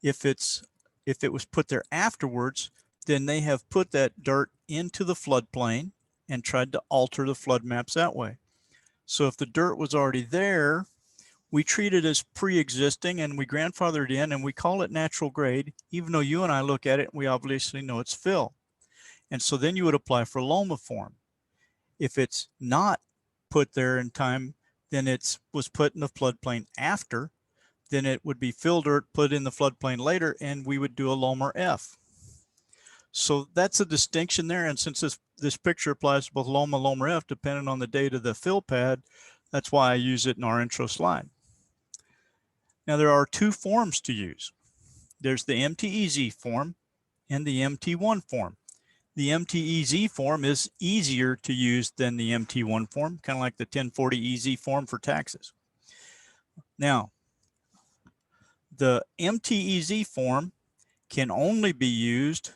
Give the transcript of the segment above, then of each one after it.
If it was put there afterwards, then they have put that dirt into the floodplain and tried to alter the flood maps that way. So if the dirt was already there, we treat it as pre-existing and we grandfather it in and we call it natural grade, even though you and I look at it and we obviously know it's fill. And so then you would apply for LOMA form. If it's not put there in time, then it was put in the floodplain after, then it would be fill dirt put in the floodplain later, and we would do a LOMR F. So that's a distinction there. And since this picture applies to both LOMA, LOMR F, depending on the date of the fill pad, that's why I use it in our intro slide. Now there are two forms to use. There's the MTEZ form and the MT1 form. The MTEZ form is easier to use than the MT1 form, kind of like the 1040EZ form for taxes. Now, the MTEZ form can only be used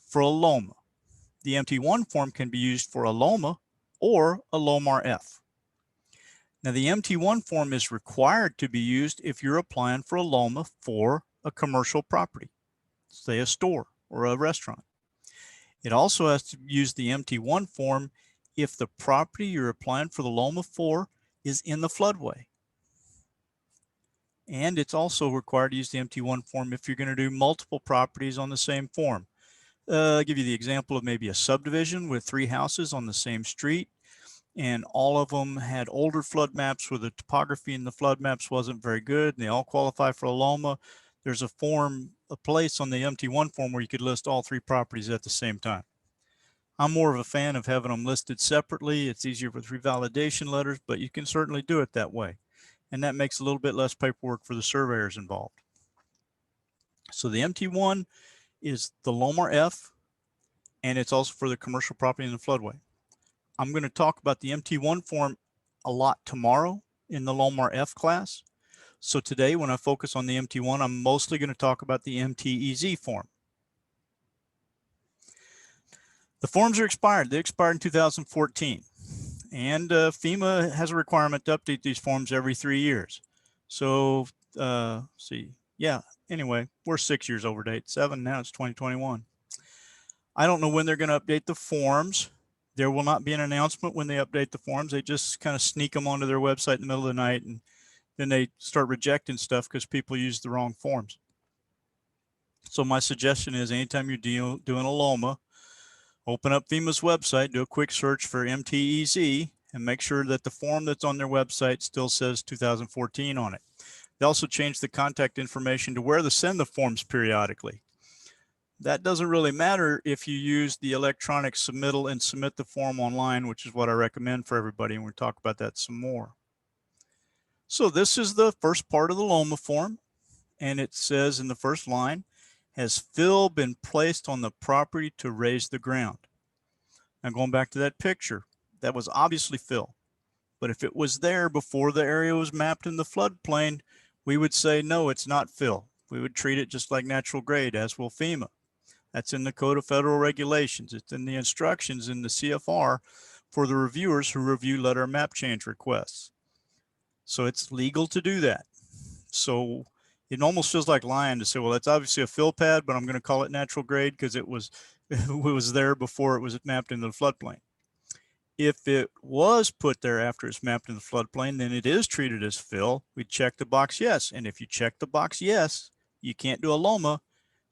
for a LOMA. The MT1 form can be used for a LOMA or a LOMR F. Now, the MT1 form is required to be used if you're applying for a LOMA for a commercial property, say a store or a restaurant. It also has to use the MT1 form if the property you're applying for the LOMA for is in the floodway. And it's also required to use the MT1 form if you're going to do multiple properties on the same form. I'll give you the example of maybe a subdivision with 3 houses on the same street, and all of them had older flood maps where the topography in the flood maps wasn't very good, and they all qualify for a LOMA. There's a place on the MT1 form where you could list all 3 properties at the same time. I'm more of a fan of having them listed separately. It's easier with revalidation letters, but you can certainly do it that way. And that makes a little bit less paperwork for the surveyors involved. So the MT1 is the LOMR F, and it's also for the commercial property in the floodway. I'm going to talk about the MT1 form a lot tomorrow in the LOMR F class. So today, when I focus on the MT1, I'm mostly going to talk about the MTEZ form. The forms are expired. They expired in 2014. And FEMA has a requirement to update these forms every 3 years. So, anyway, we're 6 years over date, 7, now it's 2021. I don't know when they're going to update the forms. There will not be an announcement when they update the forms. They just kind of sneak them onto their website in the middle of the night, and then they start rejecting stuff because people use the wrong forms. So my suggestion is anytime you're doing a LOMA, open up FEMA's website, do a quick search for MTEZ, and make sure that the form that's on their website still says 2014 on it. They also changed the contact information to where to send the forms periodically. That doesn't really matter if you use the electronic submittal and submit the form online, which is what I recommend for everybody, and we'll talk about that some more. So this is the first part of the LOMA form, and it says in the first line, has fill been placed on the property to raise the ground? Now going back to that picture, that was obviously fill. But if it was there before the area was mapped in the floodplain, we would say, no, it's not fill. We would treat it just like natural grade, as will FEMA. That's in the Code of Federal Regulations. It's in the instructions in the CFR for the reviewers who review letter of map change requests. So it's legal to do that. So it almost feels like lying to say, well, it's obviously a fill pad, but I'm going to call it natural grade because it was there before it was mapped into the floodplain. If it was put there after it's mapped in the floodplain, then it is treated as fill. We check the box yes. And if you check the box yes, you can't do a LOMA.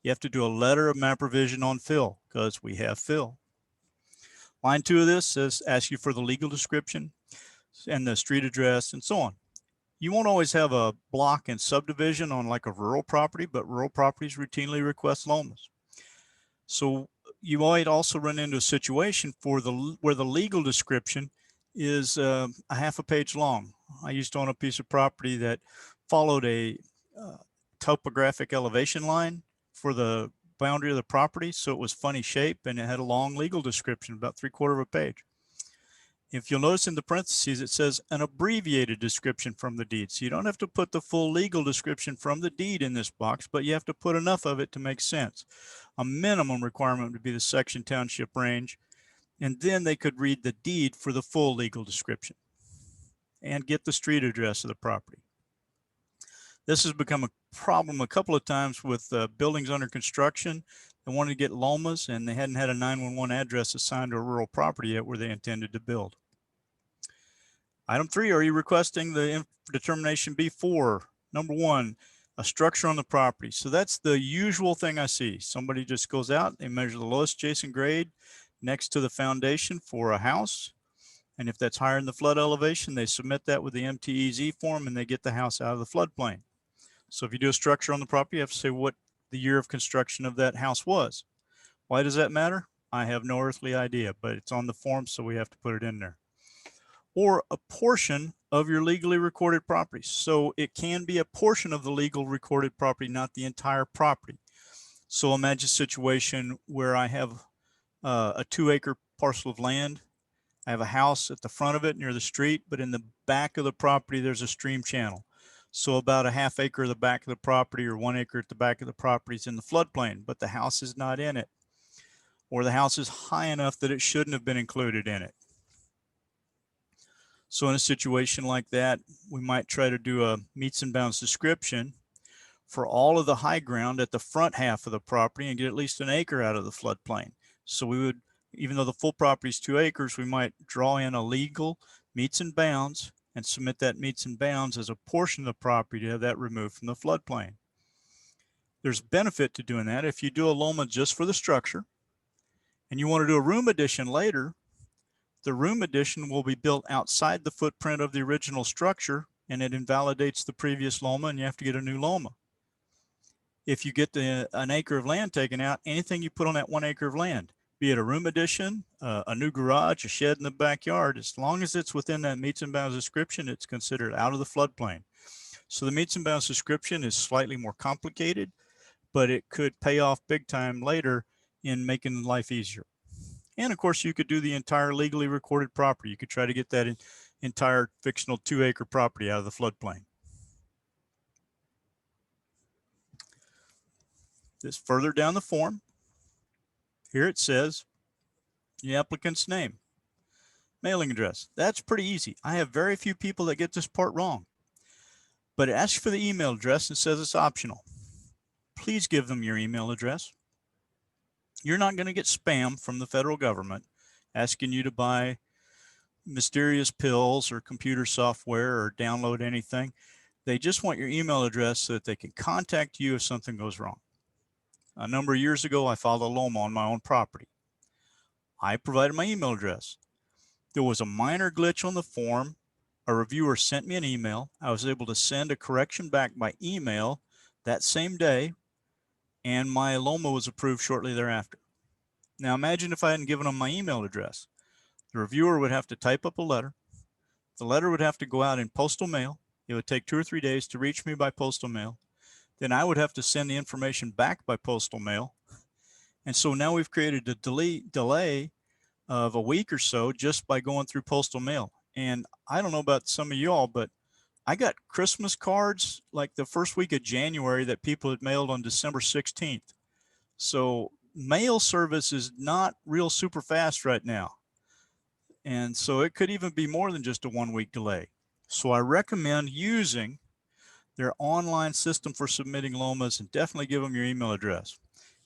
You have to do a letter of map revision on fill because we have fill. Line 2 of this says ask you for the legal description and the street address and so on. You won't always have a block and subdivision on like a rural property, but rural properties routinely request LOMAs. So you might also run into a situation where the legal description is a half a page long. I used to own a piece of property that followed a topographic elevation line for the boundary of the property, so it was funny shape and it had a long legal description, about 3/4 of a page. If you'll notice in the parentheses, it says an abbreviated description from the deed. So you don't have to put the full legal description from the deed in this box, but you have to put enough of it to make sense. A minimum requirement would be the section, township, range, and then they could read the deed for the full legal description and get the street address of the property. This has become a problem a couple of times with buildings under construction. They wanted to get LOMAs and they hadn't had a 911 address assigned to a rural property yet where they intended to build. Item 3, are you requesting the determination B4? Number 1, a structure on the property. So that's the usual thing I see. Somebody just goes out, they measure the lowest adjacent grade next to the foundation for a house. And if that's higher in the flood elevation, they submit that with the MTEZ form and they get the house out of the floodplain. So if you do a structure on the property, you have to say what the year of construction of that house was. Why does that matter? I have no earthly idea, but it's on the form, so we have to put it in there. Or a portion of your legally recorded property. So it can be a portion of the legal recorded property, not the entire property. So imagine a situation where I have a 2-acre parcel of land. I have a house at the front of it near the street, but in the back of the property, there's a stream channel. So about a 1/2 acre of the back of the property or 1 acre at the back of the property is in the floodplain, but the house is not in it. Or the house is high enough that it shouldn't have been included in it. So in a situation like that, we might try to do a meets and bounds description for all of the high ground at the front half of the property and get at least 1 acre out of the floodplain. So we would, even though the full property is 2 acres, we might draw in a legal meets and bounds and submit that meets and bounds as a portion of the property to have that removed from the floodplain. There's benefit to doing that. If you do a LOMA just for the structure and you want to do a room addition later, the room addition will be built outside the footprint of the original structure and it invalidates the previous LOMA and you have to get a new LOMA. If you get an acre of land taken out, anything you put on that 1 acre of land, be it a room addition, a new garage, a shed in the backyard, as long as it's within that meets and bounds description, it's considered out of the floodplain. So the meets and bounds description is slightly more complicated, but it could pay off big time later in making life easier. And of course, you could do the entire legally recorded property. You could try to get that entire fictional 2-acre property out of the floodplain. This further down the form, here it says the applicant's name, mailing address. That's pretty easy. I have very few people that get this part wrong, but it asks for the email address and says it's optional. Please give them your email address. You're not going to get spam from the federal government asking you to buy mysterious pills or computer software or download anything. They just want your email address so that they can contact you if something goes wrong. A number of years ago, I filed a LOMA on my own property. I provided my email address. There was a minor glitch on the form. A reviewer sent me an email. I was able to send a correction back by email that same day, and my LOMA was approved shortly thereafter. Now imagine if I hadn't given them my email address. The reviewer would have to type up a letter. The letter would have to go out in postal mail. It would take 2 or 3 days to reach me by postal mail. Then I would have to send the information back by postal mail. And so now we've created a delay of a week or so just by going through postal mail. And I don't know about some of y'all, but I got Christmas cards like the first week of January that people had mailed on December 16th. So mail service is not real super fast right now. And so it could even be more than just a 1-week delay. So I recommend using their online system for submitting LOMAs and definitely give them your email address.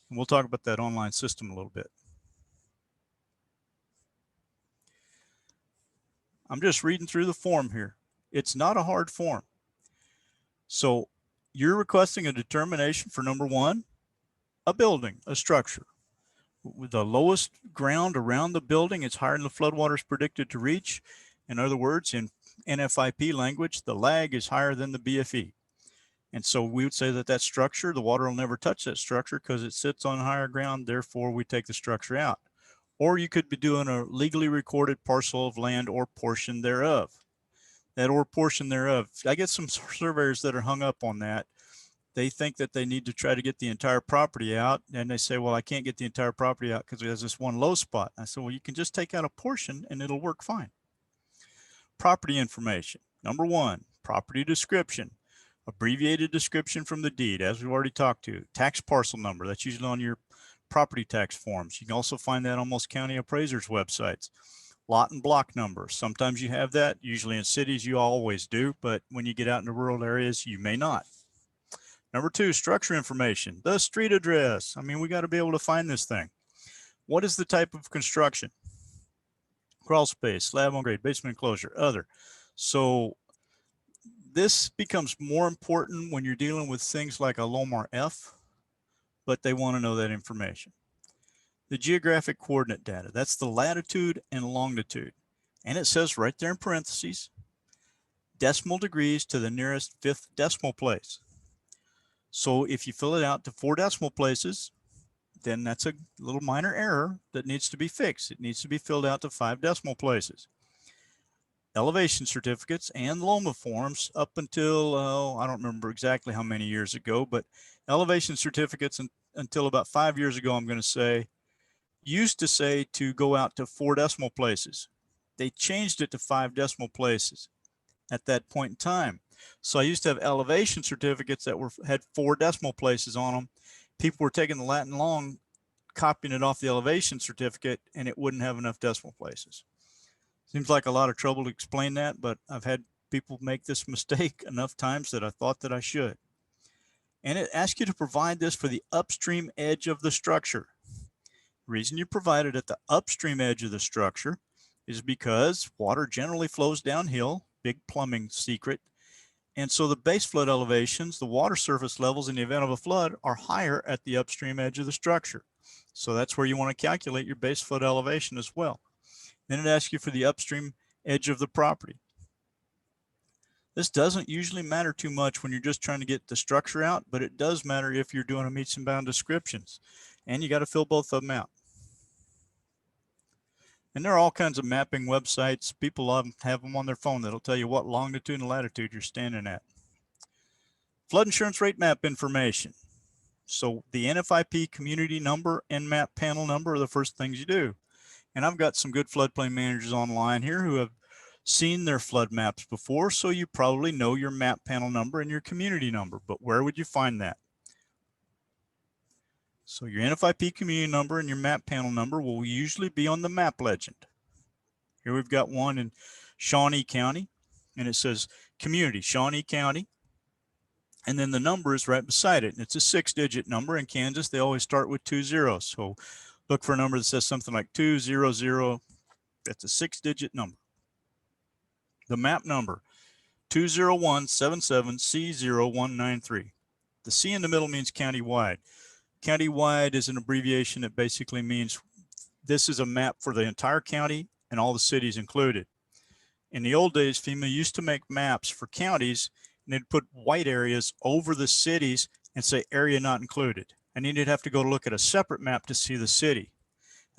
And we'll talk about that online system a little bit. I'm just reading through the form here. It's not a hard form. So you're requesting a determination for number 1, a building, a structure. With the lowest ground around the building, it's higher than the floodwater is predicted to reach. In other words, in NFIP language, the lag is higher than the BFE. And so we would say that that structure, the water will never touch that structure because it sits on higher ground. Therefore, we take the structure out. Or you could be doing a legally recorded parcel of land or portion thereof. That or portion thereof. I get some surveyors that are hung up on that. They think that they need to try to get the entire property out. And they say, well, I can't get the entire property out because it has this one low spot. I said, well, you can just take out a portion and it'll work fine. Property information. Number 1, property description. Abbreviated description from the deed, as we've already talked to. Tax parcel number, that's usually on your property tax forms. You can also find that on most county appraisers' websites. Lot and block number. Sometimes you have that. Usually in cities, you always do. But when you get out into rural areas, you may not. Number 2, structure information, the street address. I mean, we got to be able to find this thing. What is the type of construction? Crawl space, slab on grade, basement enclosure, other. So this becomes more important when you're dealing with things like a LOMR F, but they want to know that information. The geographic coordinate data, that's the latitude and longitude. And it says right there in parentheses, decimal degrees to the nearest 5th decimal place. So if you fill it out to 4 decimal places, then that's a little minor error that needs to be fixed. It needs to be filled out to 5 decimal places. Elevation certificates and LOMA forms up until, I don't remember exactly how many years ago, but elevation certificates until about 5 years ago, I'm going to say, used to say to go out to 4 decimal places. They changed it to 5 decimal places at that point in time. So I used to have elevation certificates that had 4 decimal places on them. People were taking the Latin long, copying it off the elevation certificate, and it wouldn't have enough decimal places. Seems like a lot of trouble to explain that, but I've had people make this mistake enough times that I thought that I should. And it asks you to provide this for the upstream edge of the structure. The reason you provide it at the upstream edge of the structure is because water generally flows downhill, big plumbing secret. And so the base flood elevations, the water surface levels in the event of a flood, are higher at the upstream edge of the structure. So that's where you want to calculate your base flood elevation as well. Then it asks you for the upstream edge of the property. This doesn't usually matter too much when you're just trying to get the structure out, but it does matter if you're doing a meets and bound descriptions. And you got to fill both of them out. And there are all kinds of mapping websites. People have them on their phone that'll tell you what longitude and latitude you're standing at. Flood insurance rate map information. So the NFIP community number and map panel number are the first things you do. And I've got some good floodplain managers online here who have seen their flood maps before, so you probably know your map panel number and your community number, but where would you find that? So your NFIP community number and your map panel number will usually be on the map legend. Here we've got one in Shawnee County, and it says community, Shawnee County, and then the number is right beside it, and it's a 6-digit number. In Kansas, they always start with 2 zeros, so look for a number that says something like 200. That's a 6-digit number. The map number, 20177C0193. The C in the middle means countywide. Countywide is an abbreviation that basically means this is a map for the entire county and all the cities included. In the old days, FEMA used to make maps for counties, and they'd put white areas over the cities and say area not included. And then you'd have to go look at a separate map to see the city.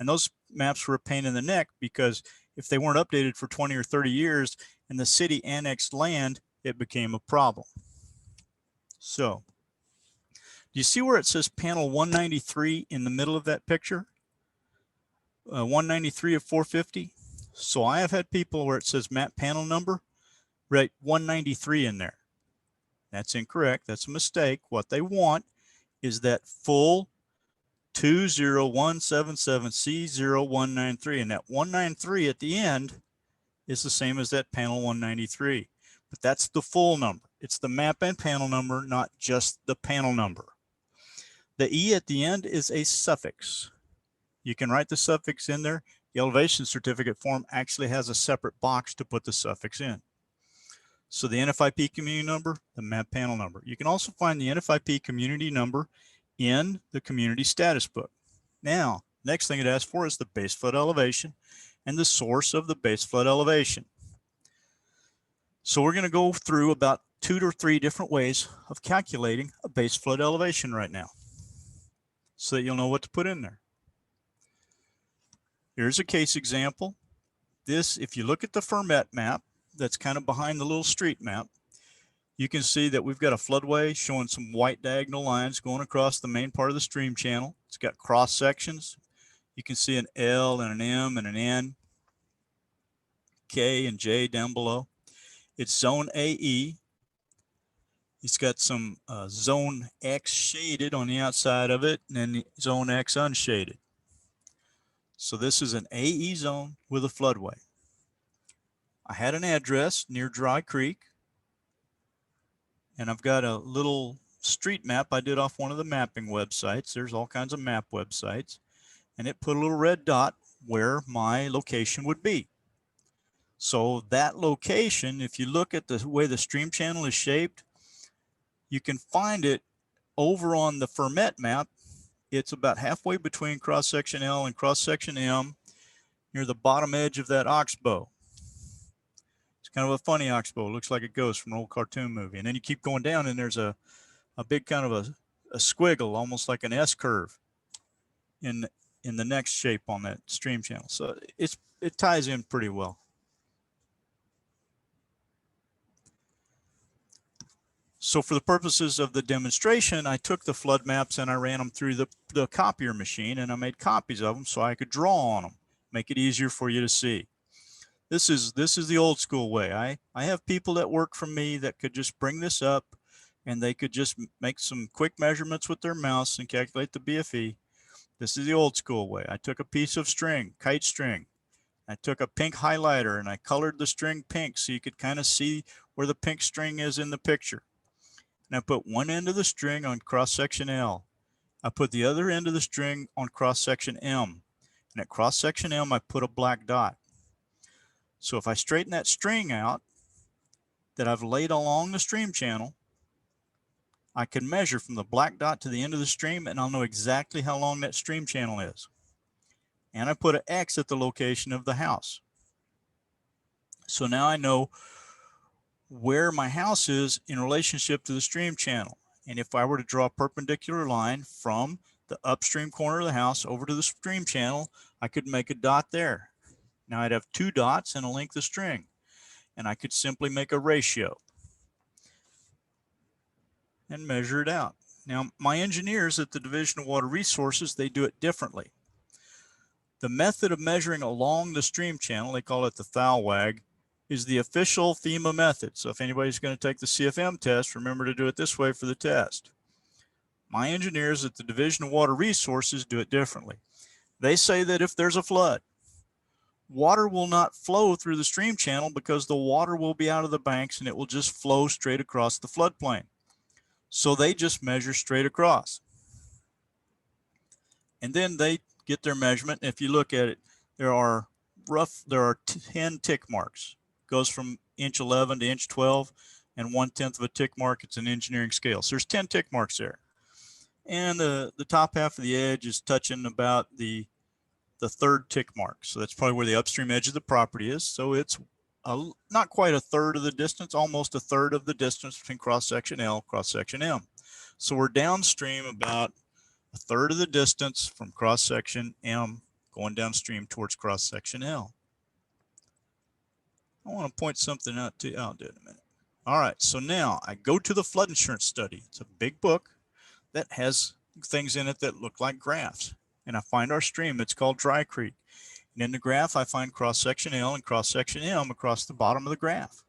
And those maps were a pain in the neck because if they weren't updated for 20 or 30 years and the city annexed land, it became a problem. So, do you see where it says panel 193 in the middle of that picture? 193 of 450. So I have had people where it says map panel number, write 193 in there. That's incorrect. That's a mistake. What they want is that full 20177C0193, and that 193 at the end is the same as that panel 193, but that's the full number. It's the map and panel number, not just the panel number. The E at the end is a suffix. You can write the suffix in there. The elevation certificate form actually has a separate box to put the suffix in. So the NFIP community number, the map panel number. You can also find the NFIP community number in the community status book. Now, next thing it asks for is the base flood elevation and the source of the base flood elevation. So we're going to go through about 2 or 3 different ways of calculating a base flood elevation right now, so that you'll know what to put in there. Here's a case example. This, if you look at the Fermet map, that's kind of behind the little street map, you can see that we've got a floodway showing some white diagonal lines going across the main part of the stream channel. It's got cross sections. You can see an L and an M and an N, K and J down below. It's zone AE. It's got some zone X shaded on the outside of it, and then zone X unshaded. So this is an AE zone with a floodway. I had an address near Dry Creek, and I've got a little street map I did off one of the mapping websites. There's all kinds of map websites, and it put a little red dot where my location would be. So that location, if you look at the way the stream channel is shaped, you can find it over on the Fermet map. It's about halfway between cross-section L and cross-section M, near the bottom edge of that oxbow. It's kind of a funny oxbow. It looks like a ghost from an old cartoon movie. And then you keep going down, and there's a big kind of a squiggle, almost like an S curve in the next shape on that stream channel. So it ties in pretty well. So for the purposes of the demonstration, I took the flood maps and I ran them through the copier machine, and I made copies of them so I could draw on them, make it easier for you to see. This is the old school way. I have people that work for me that could just bring this up, and they could just make some quick measurements with their mouse and calculate the BFE. This is the old school way. I took a piece of string, kite string. I took a pink highlighter and I colored the string pink so you could kind of see where the pink string is in the picture. And I put one end of the string on cross-section L. I put the other end of the string on cross-section M. And at cross-section M, I put a black dot. So if I straighten that string out that I've laid along the stream channel, I can measure from the black dot to the end of the stream, and I'll know exactly how long that stream channel is. And I put an X at the location of the house. So now I know where my house is in relationship to the stream channel. And if I were to draw a perpendicular line from the upstream corner of the house over to the stream channel, I could make a dot there. Now I'd have two dots and a length of string, and I could simply make a ratio and measure it out. Now, my engineers at the Division of Water Resources, they do it differently. The method of measuring along the stream channel, they call it the Thalwag, is the official FEMA method. So if anybody's going to take the CFM test, remember to do it this way for the test. My engineers at the Division of Water Resources do it differently. They say that if there's a flood, water will not flow through the stream channel because the water will be out of the banks and it will just flow straight across the floodplain. So they just measure straight across. And then they get their measurement. If you look at it, there are 10 tick marks. Goes from inch 11 to inch 12, and 1/10 of a tick mark. It's an engineering scale. So there's 10 tick marks there. And the top half of the edge is touching about the third tick mark. So that's probably where the upstream edge of the property is. So it's not quite a third of the distance, almost a third of the distance between cross-section L, cross-section M. So we're downstream about a third of the distance from cross-section M going downstream towards cross-section L. I want to point something out to you. I'll do it in a minute. All right, so now I go to the flood insurance study. It's a big book that has things in it that look like graphs. And I find our stream. It's called Dry Creek. And in the graph, I find cross-section L and cross-section M across the bottom of the graph.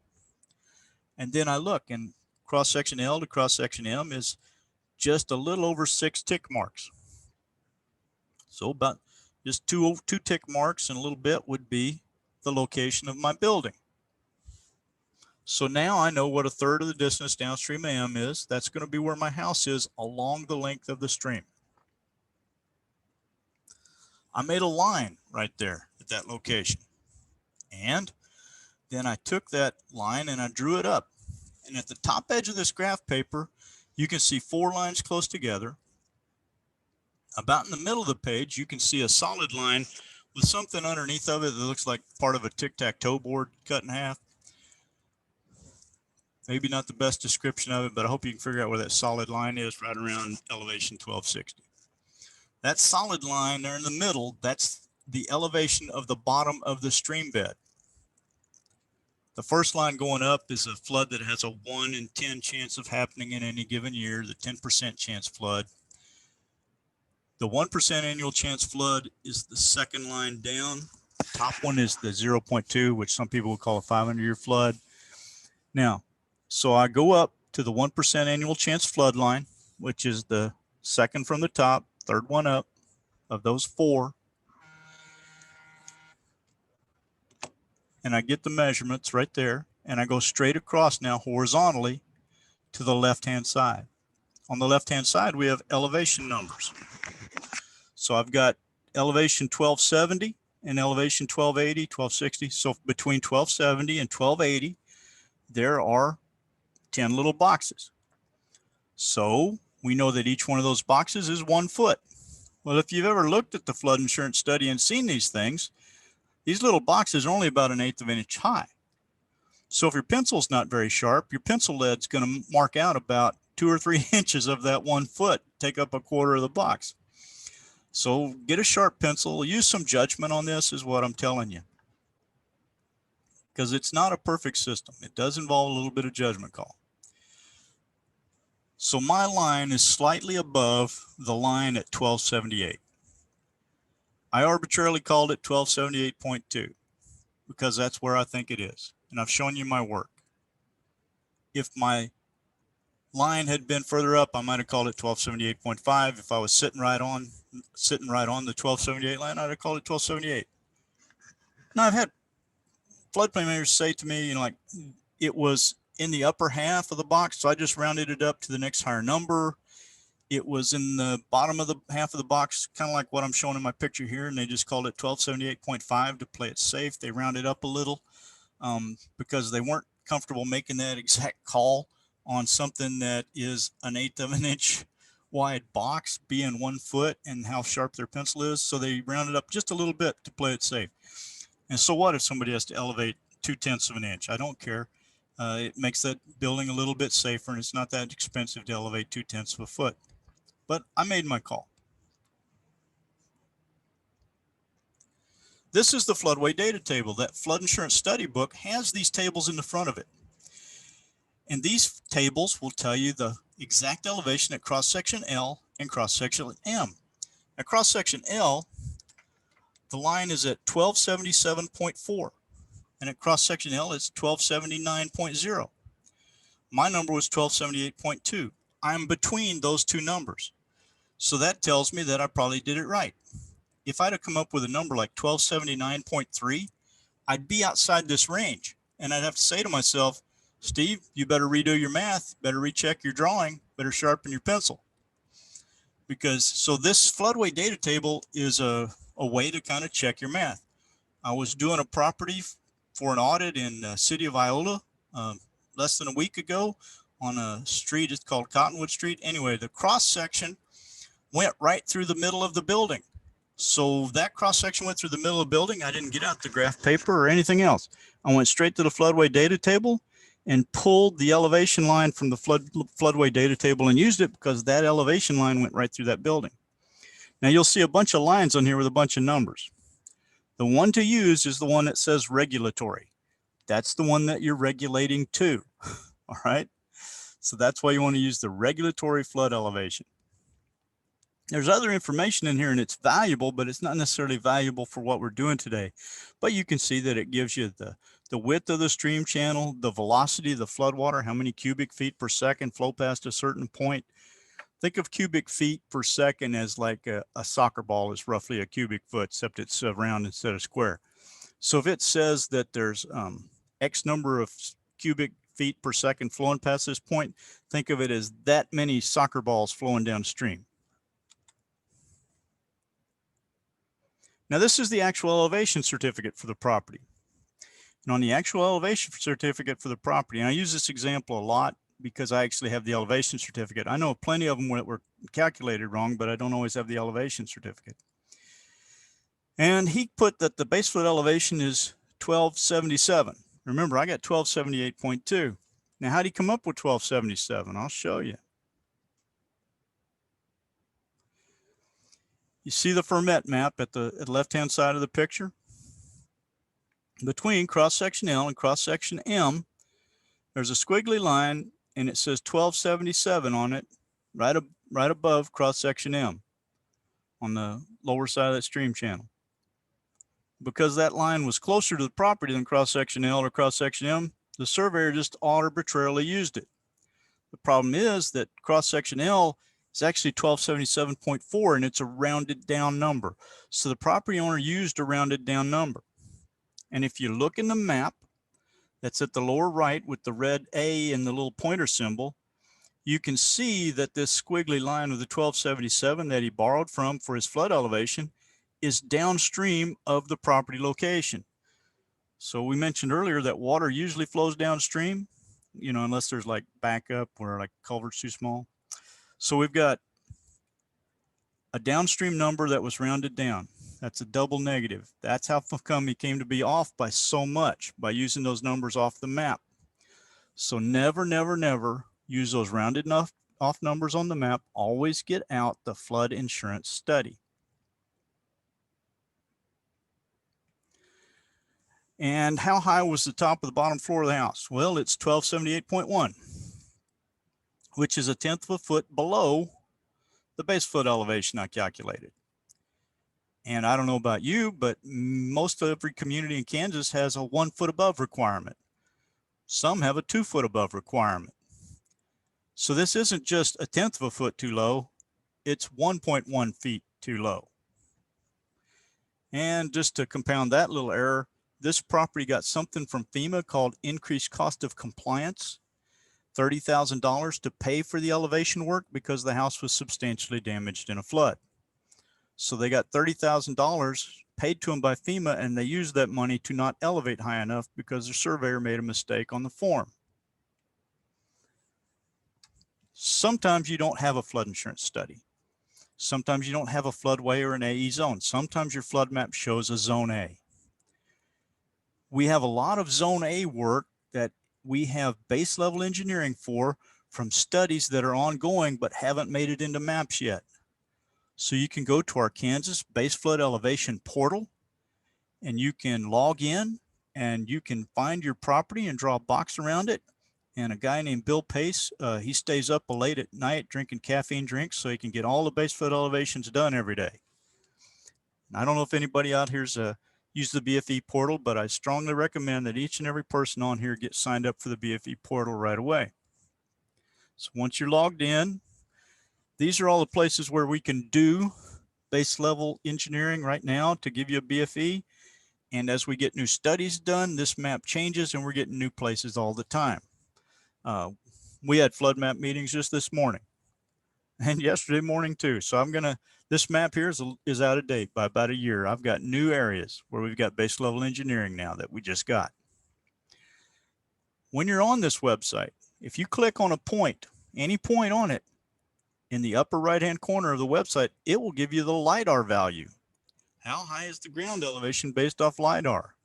And then I look, and cross-section L to cross-section M is just a little over 6 tick marks. So about just two tick marks and a little bit would be the location of my building. So now I know what a third of the distance downstream of M is. That's going to be where my house is along the length of the stream. I made a line right there at that location. And then I took that line and I drew it up. And at the top edge of this graph paper, you can see 4 lines close together. About in the middle of the page, you can see a solid line with something underneath of it that looks like part of a tic-tac-toe board cut in half. Maybe not the best description of it, but I hope you can figure out where that solid line is right around elevation 1260. That solid line there in the middle, that's the elevation of the bottom of the stream bed. The first line going up is a flood that has a 1 in 10 chance of happening in any given year, the 10% chance flood. The 1% annual chance flood is the second line down. The top one is the 0.2, which some people would call a 500-year flood. Now, so I go up to the 1% annual chance flood line, which is the second from the top, third one up of those 4. And I get the measurements right there. And I go straight across now horizontally to the left-hand side On the left-hand side, we have elevation numbers. So I've got elevation 1270 and elevation 1280, 1260. So between 1270 and 1280, there are 10 little boxes. So we know that each one of those boxes is 1 foot. Well, if you've ever looked at the flood insurance study and seen these things, these little boxes are only about 1/8 of an inch high. So if your pencil's not very sharp, your pencil lead's going to mark out about 2 or 3 inches of that 1 foot, take up 1/4 of the box. So get a sharp pencil, use some judgment on this is what I'm telling you. Because it's not a perfect system. It does involve a little bit of judgment call. So my line is slightly above the line at 1278. I arbitrarily called it 1278.2 because that's where I think it is. And I've shown you my work. If my line had been further up, I might have called it 1278.5. If I was sitting right on the 1278 line, I'd have called it 1278. Now I've had floodplain managers say to me, like it was in the upper half of the box, so I just rounded it up to the next higher number. It was in the bottom of the half of the box, kind of like what I'm showing in my picture here, and they just called it 1278.5 to play it safe. They rounded up a little because they weren't comfortable making that exact call on something that is 1/8 of an inch wide box being 1 foot and how sharp their pencil is. So they rounded up just a little bit to play it safe. And so what if somebody has to elevate 2/10 of an inch? I don't care. It makes that building a little bit safer, and it's not that expensive to elevate 2/10 of a foot. But I made my call. This is the floodway data table. That flood insurance study book has these tables in the front of it. And these tables will tell you the exact elevation at cross-section L and cross-section M. At cross-section L, the line is at 1277.4. And at cross-section L, it's 1279.0. My number was 1278.2. I'm between those two numbers. So that tells me that I probably did it right. If I'd have come up with a number like 1279.3, I'd be outside this range. And I'd have to say to myself, Steve, you better redo your math, better recheck your drawing, better sharpen your pencil. Because, so this floodway data table is a way to kind of check your math. I was doing a property for an audit in the city of Iola less than a week ago on a street. It's called Cottonwood Street. Anyway, the cross section went right through the middle of the building. So that cross section went through the middle of the building. I didn't get out the graph paper or anything else. I went straight to the floodway data table and pulled the elevation line from the floodway data table and used it because that elevation line went right through that building. Now you'll see a bunch of lines on here with a bunch of numbers. The one to use is the one that says regulatory. That's the one that you're regulating to. All right. So that's why you want to use the regulatory flood elevation. There's other information in here and it's valuable, but it's not necessarily valuable for what we're doing today. But you can see that it gives you the width of the stream channel, the velocity of the flood water, how many cubic feet per second flow past a certain point. Think of cubic feet per second as like a soccer ball is roughly a cubic foot, except it's round instead of square. So if it says that there's X number of cubic feet per second flowing past this point, think of it as that many soccer balls flowing downstream. Now this is the actual elevation certificate for the property. And on the actual elevation certificate for the property, and I use this example a lot because I actually have the elevation certificate. I know plenty of them that were calculated wrong, but I don't always have the elevation certificate. And he put that the base flood elevation is 1277. Remember, I got 1278.2. Now, how did he come up with 1277? I'll show you. You see the Fermat map at the left-hand side of the picture? Between cross-section L and cross-section M, there's a squiggly line, and it says 1277 on it, right above cross-section M on the lower side of that stream channel. Because that line was closer to the property than cross-section L or cross-section M, the surveyor just arbitrarily used it. The problem is that cross-section L is actually 1277.4, and it's a rounded down number. So the property owner used a rounded down number. And if you look in the map that's at the lower right with the red A and the little pointer symbol, you can see that this squiggly line of the 1277 that he borrowed from for his flood elevation is downstream of the property location. So we mentioned earlier that water usually flows downstream, you know, unless there's like backup where like culvert's too small. So we've got a downstream number that was rounded down. That's a double negative. That's how come he came to be off by so much, by using those numbers off the map. So never, never, never use those rounded off numbers on the map. Always get out the flood insurance study. And how high was the top of the bottom floor of the house? Well, it's 1278.1, which is 1/10 of a foot below the base flood elevation I calculated. And I don't know about you, but most every community in Kansas has a 1 foot above requirement. Some have a 2 foot above requirement. So this isn't just 1/10 of a foot too low, it's 1.1 feet too low. And just to compound that little error, this property got something from FEMA called increased cost of compliance, $30,000 to pay for the elevation work because the house was substantially damaged in a flood. So they got $30,000 paid to them by FEMA, and they used that money to not elevate high enough because the surveyor made a mistake on the form. Sometimes you don't have a flood insurance study. Sometimes you don't have a floodway or an AE zone. Sometimes your flood map shows a zone A. We have a lot of zone A work that we have base level engineering for from studies that are ongoing but haven't made it into maps yet. So you can go to our Kansas base flood elevation portal and you can log in and you can find your property and draw a box around it. And a guy named Bill Pace, he stays up late at night drinking caffeine drinks so he can get all the base flood elevations done every day. And I don't know if anybody out here's used the BFE portal, but I strongly recommend that each and every person on here get signed up for the BFE portal right away. So once you're logged in, these are all the places where we can do base level engineering right now to give you a BFE. And as we get new studies done, this map changes and we're getting new places all the time. We had flood map meetings just this morning and yesterday morning too. So this map here is out of date by about a year. I've got new areas where we've got base level engineering now that we just got. When you're on this website, if you click on a point, any point on it, in the upper right-hand corner of the website, it will give you the LIDAR value. How high is the ground elevation based off LIDAR?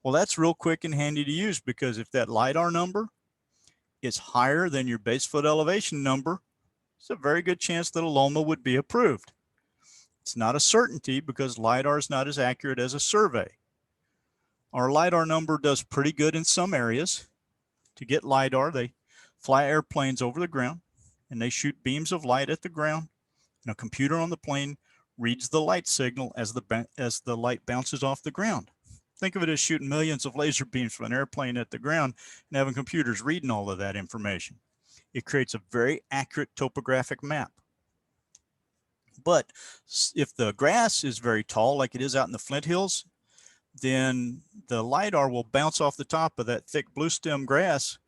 Well, that's real quick and handy to use because if that LIDAR number is higher than your base flood elevation number, it's a very good chance that a LOMA would be approved. It's not a certainty because LIDAR is not as accurate as a survey. Our LIDAR number does pretty good in some areas. To get LIDAR, they fly airplanes over the ground and they shoot beams of light at the ground, and a computer on the plane reads the light signal as the light bounces off the ground. Think of it as shooting millions of laser beams from an airplane at the ground and having computers reading all of that information. It creates a very accurate topographic map. But if the grass is very tall, like it is out in the Flint Hills, then the LIDAR will bounce off the top of that thick blue stem grass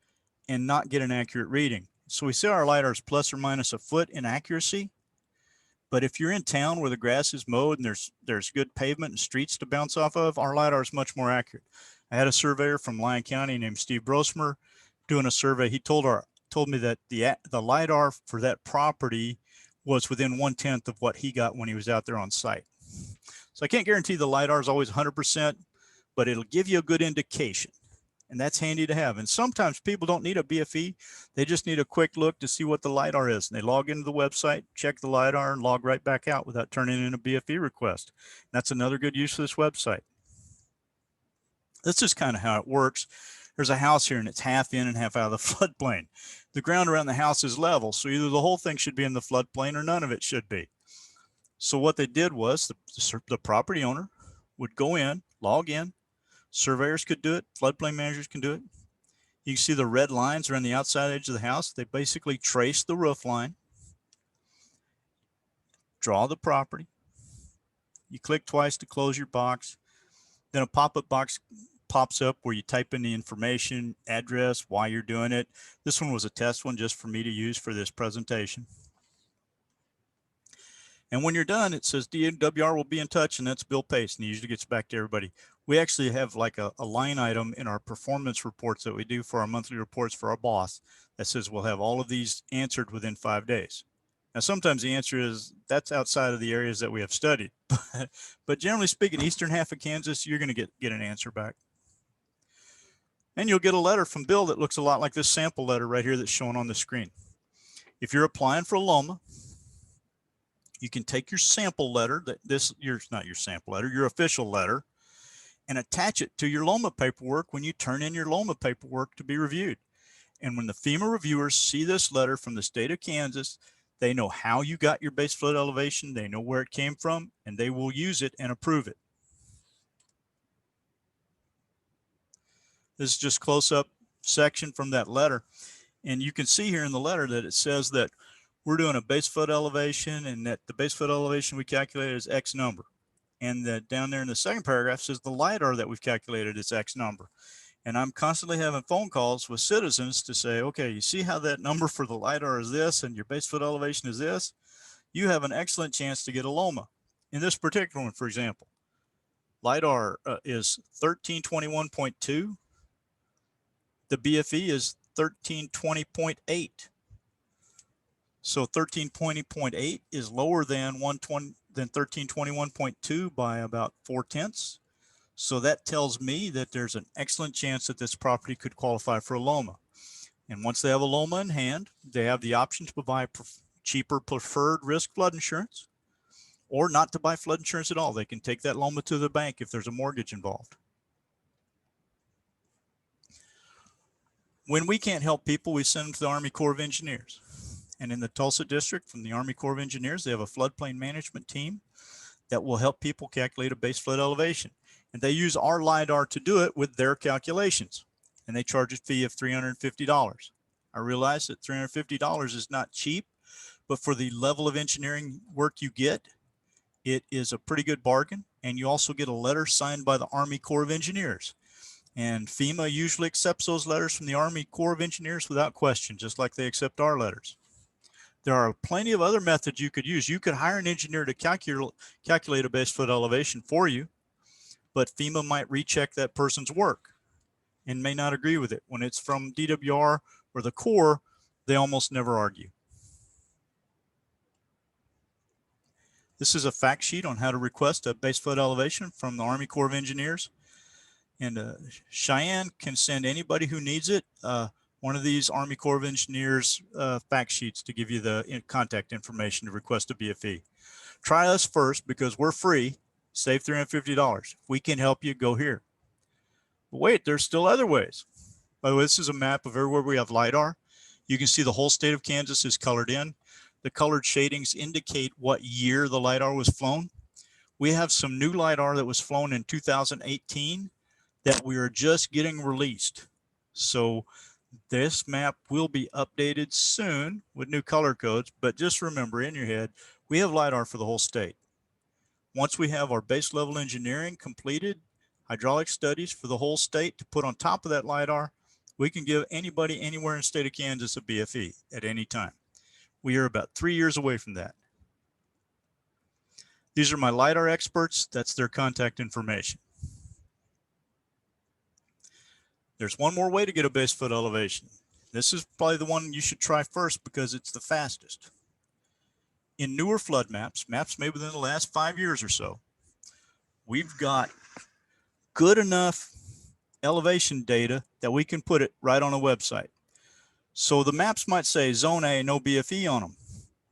and not get an accurate reading. So we say our LIDAR is plus or minus a foot in accuracy. But if you're in town where the grass is mowed and there's good pavement and streets to bounce off of, our LIDAR is much more accurate. I had a surveyor from Lyon County named Steve Brosmer doing a survey. He told me that the LIDAR for that property was within 1/10 of what he got when he was out there on site. So I can't guarantee the LIDAR is always 100%, but it'll give you a good indication. And that's handy to have. And sometimes people don't need a BFE. They just need a quick look to see what the LIDAR is. And they log into the website, check the LIDAR, and log right back out without turning in a BFE request. And that's another good use of this website. This is kind of how it works. There's a house here and it's half in and half out of the floodplain. The ground around the house is level. So either the whole thing should be in the floodplain or none of it should be. So what they did was the property owner would go in, log in. Surveyors could do it. Floodplain managers can do it. You can see the red lines around the outside edge of the house. They basically trace the roof line. Draw the property. You click twice to close your box. Then a pop-up box pops up where you type in the information, address, why you're doing it. This one was a test one just for me to use for this presentation. And when you're done, it says DWR will be in touch, and that's Bill Pace, and he usually gets back to everybody. We actually have like a line item in our performance reports that we do for our monthly reports for our boss that says we'll have all of these answered within 5 days. Now, sometimes the answer is that's outside of the areas that we have studied, but generally speaking, eastern half of Kansas, you're going to get an answer back. And you'll get a letter from Bill that looks a lot like this sample letter right here that's shown on the screen. If you're applying for a LOMA, you can take your sample letter, not your sample letter, your official letter, and attach it to your LOMA paperwork when you turn in your LOMA paperwork to be reviewed. And when the FEMA reviewers see this letter from the state of Kansas, they know how you got your base flood elevation, they know where it came from, and they will use it and approve it. This is just close-up section from that letter. And you can see here in the letter that it says that we're doing a base flood elevation, and that the base flood elevation we calculated is X number. And that down there in the second paragraph says the LIDAR that we've calculated is X number. And I'm constantly having phone calls with citizens to say, okay, you see how that number for the LIDAR is this and your base flood elevation is this? You have an excellent chance to get a LOMA. In this particular one, for example, LIDAR is 1321.2. The BFE is 1320.8. So 1320.8 is lower than 1321.2 by about 4/10. So that tells me that there's an excellent chance that this property could qualify for a LOMA. And once they have a LOMA in hand, they have the option to buy cheaper preferred risk flood insurance, or not to buy flood insurance at all. They can take that LOMA to the bank if there's a mortgage involved. When we can't help people, we send them to the Army Corps of Engineers. And in the Tulsa district, from the Army Corps of Engineers, they have a floodplain management team that will help people calculate a base flood elevation. And they use our LIDAR to do it with their calculations. And they charge a fee of $350. I realize that $350 is not cheap, but for the level of engineering work you get, it is a pretty good bargain. And you also get a letter signed by the Army Corps of Engineers. And FEMA usually accepts those letters from the Army Corps of Engineers without question, just like they accept our letters. There are plenty of other methods you could use. You could hire an engineer to calculate a base flood elevation for you, but FEMA might recheck that person's work and may not agree with it. When it's from DWR or the Corps, they almost never argue. This is a fact sheet on how to request a base flood elevation from the Army Corps of Engineers. And Cheyenne can send anybody who needs it one of these Army Corps of Engineers fact sheets to give you the contact information to request a BFE. Try us first because we're free. Save $350. If we can help you, go here. But wait, there's still other ways. By the way, this is a map of everywhere we have LIDAR. You can see the whole state of Kansas is colored in. The colored shadings indicate what year the LIDAR was flown. We have some new LIDAR that was flown in 2018 that we are just getting released. So this map will be updated soon with new color codes, but just remember in your head, we have LIDAR for the whole state. Once we have our base level engineering completed, hydraulic studies for the whole state to put on top of that LIDAR, we can give anybody anywhere in the state of Kansas a BFE at any time. We are about 3 years away from that. These are my LIDAR experts. That's their contact information. There's one more way to get a base flood elevation. This is probably the one you should try first because it's the fastest. In newer flood maps made within the last 5 years or so, we've got good enough elevation data that we can put it right on a website. So the maps might say Zone A, no BFE on them.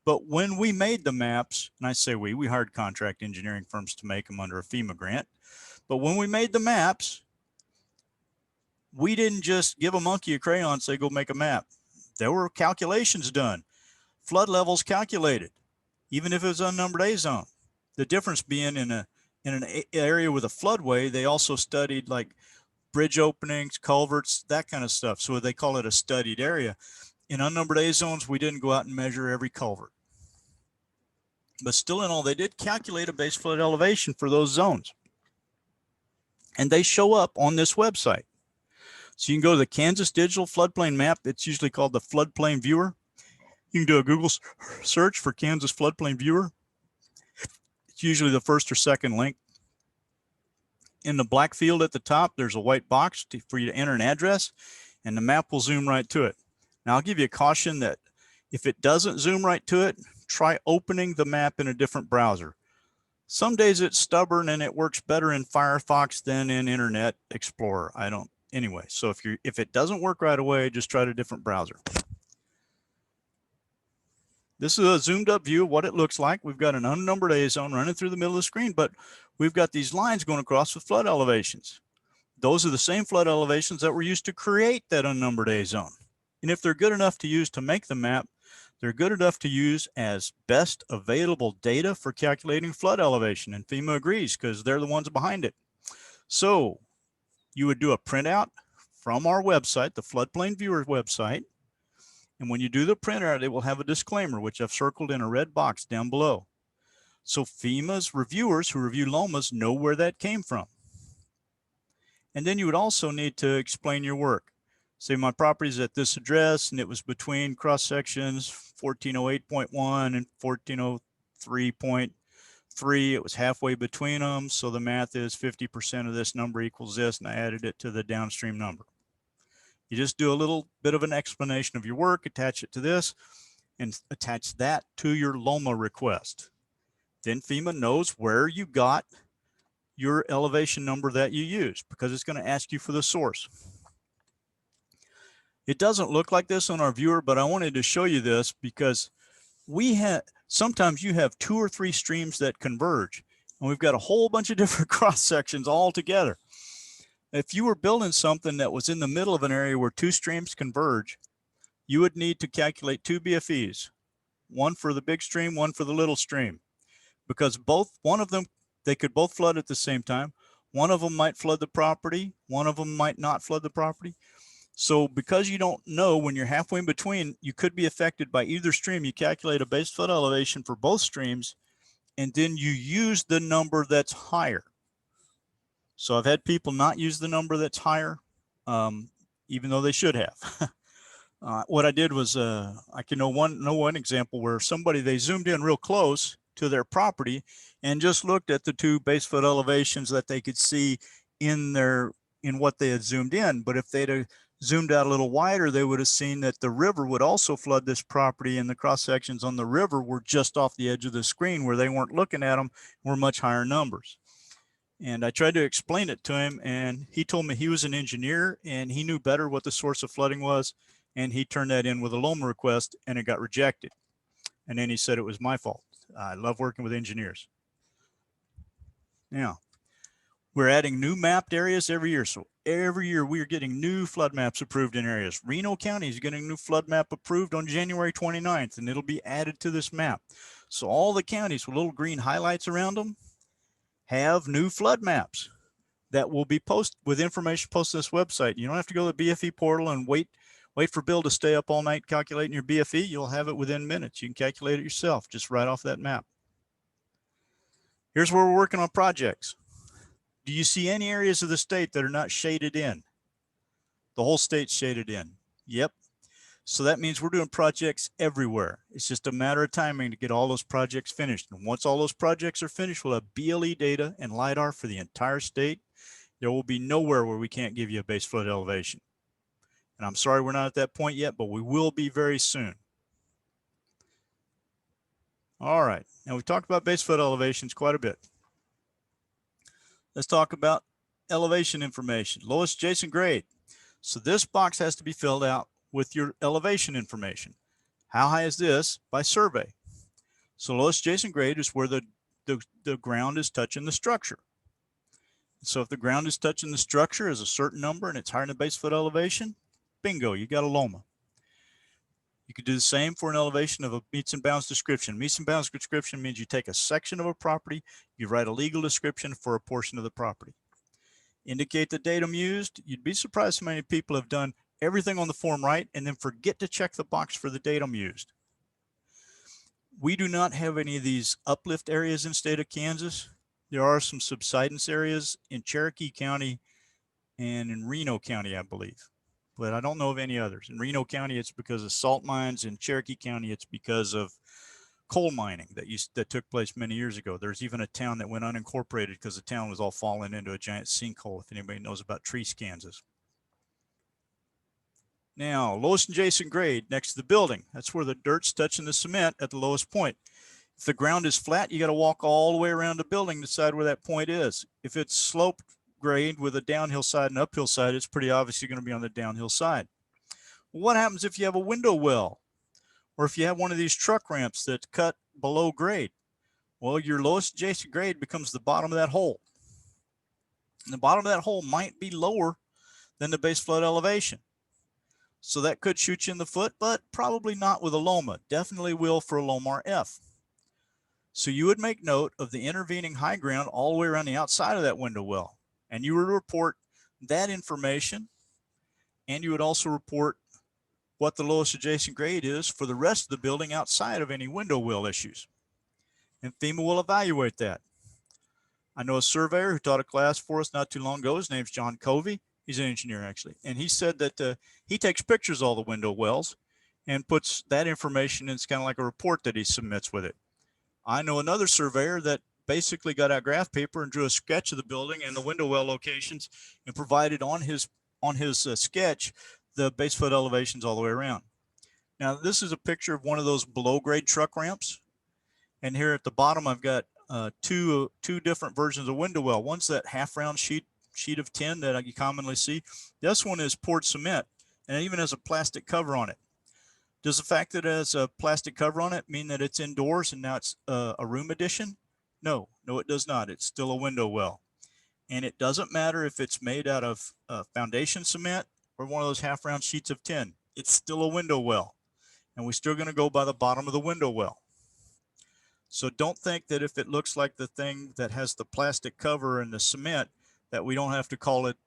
But when we made the maps, and I say we hired contract engineering firms to make them under a FEMA grant. But when we made the maps, we didn't just give a monkey a crayon and say, go make a map. There were calculations done, flood levels calculated, even if it was unnumbered A zone. The difference being in an area with a floodway, they also studied like bridge openings, culverts, that kind of stuff. So they call it a studied area. In unnumbered A zones, we didn't go out and measure every culvert. But still in all, they did calculate a base flood elevation for those zones. and they show up on this website. So you can go to the Kansas Digital Floodplain Map. It's usually called the Floodplain Viewer. You can do a Google search for Kansas Floodplain Viewer. It's usually the first or second link. In the black field at the top, there's a white box for you to enter an address, and the map will zoom right to it. Now, I'll give you a caution that if it doesn't zoom right to it, try opening the map in a different browser. Some days it's stubborn and it works better in Firefox than in Internet Explorer. Anyway, so if it doesn't work right away, just try a different browser. This is a zoomed up view of what it looks like. We've got an unnumbered A zone running through the middle of the screen, but we've got these lines going across with flood elevations. Those are the same flood elevations that were used to create that unnumbered A zone. And if they're good enough to use to make the map, they're good enough to use as best available data for calculating flood elevation. And FEMA agrees because they're the ones behind it. So you would do a printout from our website, the Floodplain Viewer website. And when you do the printout, it will have a disclaimer, which I've circled in a red box down below. So FEMA's reviewers who review LOMAs know where that came from. And then you would also need to explain your work. Say my property is at this address and it was between cross sections 1408.1 and 1403.3. It was halfway between them. So the math is 50% of this number equals this, and I added it to the downstream number. You just do a little bit of an explanation of your work, attach it to this, and attach that to your LOMA request. Then FEMA knows where you got your elevation number that you use, because it's going to ask you for the source. It doesn't look like this on our viewer, but I wanted to show you this because sometimes you have 2 or 3 streams that converge, and we've got a whole bunch of different cross sections all together. If you were building something that was in the middle of an area where 2 streams converge, you would need to calculate 2 BFEs, one for the big stream, one for the little stream, because one of them, they could both flood at the same time. One of them might flood the property, one of them might not flood the property. So because you don't know when you're halfway in between, you could be affected by either stream. You calculate a base flood elevation for both streams, and then you use the number that's higher. So I've had people not use the number that's higher, even though they should have. What I did was I can know one example where they zoomed in real close to their property and just looked at the 2 base flood elevations that they could see in what they had zoomed in. But if they'd zoomed out a little wider, they would have seen that the river would also flood this property, and the cross sections on the river were just off the edge of the screen where they weren't looking at them, were much higher numbers. And I tried to explain it to him, and he told me he was an engineer and he knew better what the source of flooding was, and he turned that in with a LOMA request and it got rejected. And then he said it was my fault. I love working with engineers. Now, we're adding new mapped areas every year. So every year we are getting new flood maps approved in areas. Reno County is getting a new flood map approved on January 29th, and it'll be added to this map. So all the counties with little green highlights around them have new flood maps that will be posted with information posted to this website. You don't have to go to the BFE portal and wait for Bill to stay up all night calculating your BFE. You'll have it within minutes. You can calculate it yourself just right off that map. Here's where we're working on projects. Do you see any areas of the state that are not shaded in? The whole state's shaded in. Yep. So that means we're doing projects everywhere. It's just a matter of timing to get all those projects finished. And once all those projects are finished, we'll have BLE data and LIDAR for the entire state. There will be nowhere where we can't give you a base flood elevation. And I'm sorry we're not at that point yet, but we will be very soon. All right. Now we've talked about base flood elevations quite a bit. Let's talk about elevation information. Lowest adjacent grade. So this box has to be filled out with your elevation information. How high is this? By survey. So lowest adjacent grade is where the ground is touching the structure. So if the ground is touching the structure as a certain number and it's higher than the base flood elevation, bingo, you got a LOMA. You could do the same for an elevation of a meets and bounds description. Meets and bounds description means you take a section of a property, you write a legal description for a portion of the property. Indicate the datum used. You'd be surprised how many people have done everything on the form right and then forget to check the box for the datum used. We do not have any of these uplift areas in the state of Kansas. There are some subsidence areas in Cherokee County and in Reno County, I believe, but I don't know of any others. In Reno County, it's because of salt mines. In Cherokee County, it's because of coal mining that took place many years ago. There's even a town that went unincorporated because the town was all falling into a giant sinkhole, if anybody knows about Treese, Kansas. Now, lowest adjacent grade next to the building. That's where the dirt's touching the cement at the lowest point. If the ground is flat, you got to walk all the way around the building to decide where that point is. If it's sloped grade with a downhill side and uphill side, it's pretty obviously going to be on the downhill side. What happens if you have a window well, or if you have one of these truck ramps that's cut below grade? Well, your lowest adjacent grade becomes the bottom of that hole. And the bottom of that hole might be lower than the base flood elevation. So that could shoot you in the foot, but probably not with a LOMA. Definitely will for a LOMR F. So you would make note of the intervening high ground all the way around the outside of that window well. And you would report that information. And you would also report what the lowest adjacent grade is for the rest of the building outside of any window well issues. And FEMA will evaluate that. I know a surveyor who taught a class for us not too long ago. His name's John Covey. He's an engineer, actually. And he said that he takes pictures of all the window wells and puts that information in. It's kind of like a report that he submits with it. I know another surveyor that basically got out graph paper and drew a sketch of the building and the window well locations and provided on his sketch the base foot elevations all the way around. Now, this is a picture of one of those below grade truck ramps. And here at the bottom, I've got two different versions of window well. One's that half round sheet of tin that you commonly see. This one is poured cement and it even has a plastic cover on it. Does the fact that it has a plastic cover on it mean that it's indoors and now it's a room addition? No, it does not. It's still a window well. And it doesn't matter if it's made out of foundation cement or one of those half round sheets of tin. It's still a window well. And we're still going to go by the bottom of the window well. So don't think that if it looks like the thing that has the plastic cover and the cement that we don't have to call it.